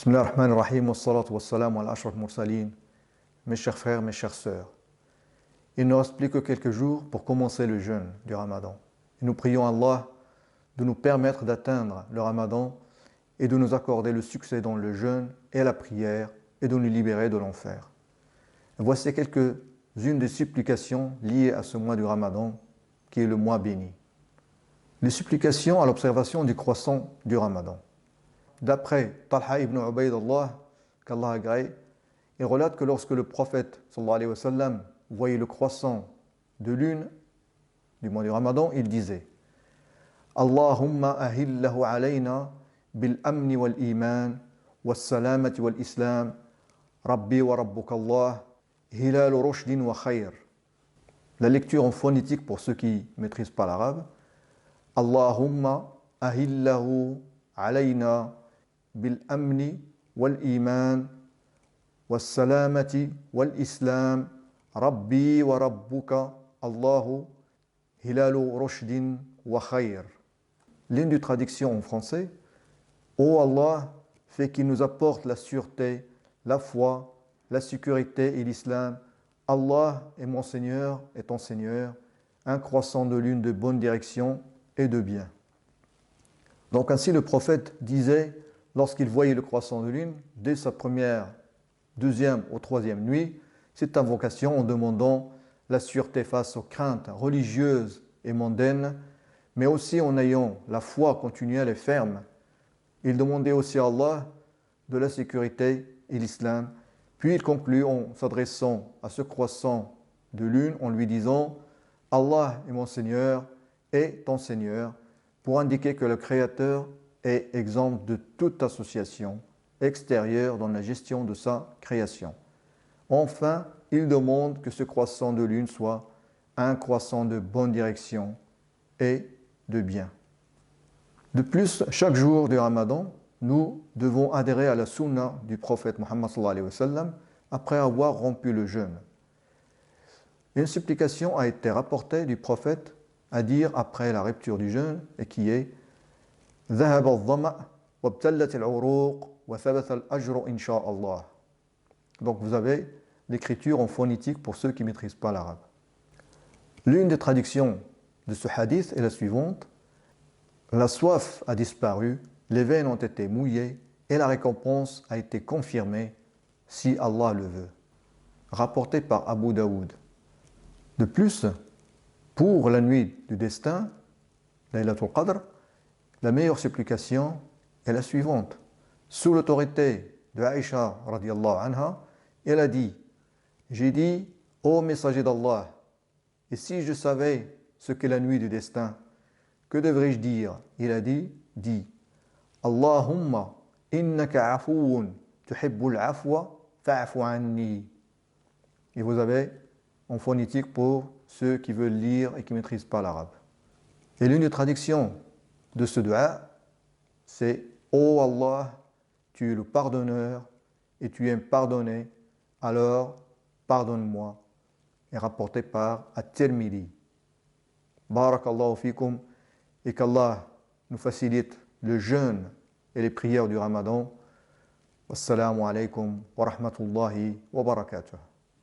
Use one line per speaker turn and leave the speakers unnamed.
Bismillah ar-Rahman ar-Rahim, wa salatu wa salam ala ashraf mursalin. Mes chers frères, mes chères sœurs, il ne reste plus que quelques jours pour commencer le jeûne du Ramadan. Et nous prions Allah de nous permettre d'atteindre le Ramadan et de nous accorder le succès dans le jeûne et la prière et de nous libérer de l'enfer. Voici quelques-unes des supplications liées à ce mois du Ramadan qui est le mois béni. Les supplications à l'observation du croissant du Ramadan. D'après Talha ibn Ubaydullah, qu'Allah agrée, il relate que lorsque le prophète sallallahu alayhi wa sallam voyait le croissant de lune du mois du Ramadan, il disait Allahumma ahillahu alayna bil amni wal iman was salamati wal islam rabbi wa rabbukallah hilal rushdin wa khayr. La lecture en phonétique pour ceux qui ne maîtrisent pas l'arabe. Allahumma ahillahu alayna bil amni wal iman was salamati wal islam rabbi wa rabbuka Allahu hilalu rushdin wa khayr. L'une des traductions en français, ô Allah, fait qu'il nous apporte la sûreté, la foi, la sécurité et l'islam. Allah est mon Seigneur et ton Seigneur, un croissant de lune de bonne direction et de bien. Donc ainsi le prophète disait, lorsqu'il voyait le croissant de lune, dès sa première, deuxième ou troisième nuit, cette invocation en demandant la sûreté face aux craintes religieuses et mondaines, mais aussi en ayant la foi continuelle et ferme. Il demandait aussi à Allah de la sécurité et l'islam. Puis il conclut en s'adressant à ce croissant de lune en lui disant « Allah est mon Seigneur et ton Seigneur » pour indiquer que le Créateur est exempt de toute association extérieure dans la gestion de sa création. Enfin, il demande que ce croissant de lune soit un croissant de bonne direction et de bien. De plus, chaque jour du Ramadan, nous devons adhérer à la sunna du prophète Muhammad sallallahu alayhi wa sallam après avoir rompu le jeûne. Une supplication a été rapportée du prophète à dire après la rupture du jeûne et qui est ذهب الظمأ وابتلت العروق وثبت الأجر إن شاء الله. Donc vous avez l'écriture en phonétique pour ceux qui ne maîtrisent pas l'arabe. L'une des traductions de ce hadith est la suivante. La soif a disparu, les veines ont été mouillées et la récompense a été confirmée si Allah le veut. Rapporté par Abu Daoud. De plus, pour la nuit du destin, Laylatul Qadr, la meilleure supplication est la suivante. Sous l'autorité de Aïcha radiyallahu anha, elle a dit j'ai dit, ô messager d'Allah, et si je savais ce qu'est la nuit du destin, que devrais-je dire? Il a dit, dis, Allahumma innaka afuun tuhibbul afwa fa'fu anni. Et vous avez en phonétique pour ceux qui veulent lire et qui ne maîtrisent pas l'arabe. Et l'une des traductions de ce dua, c'est ô Allah, tu es le pardonneur et tu aimes pardonner, alors pardonne-moi. Et rapporté par At-Tirmidhi. Barakallahu fikum. Et qu'Allah nous facilite le jeûne et les prières du Ramadan. Wassalamu alaikum wa rahmatullahi wa barakatuh.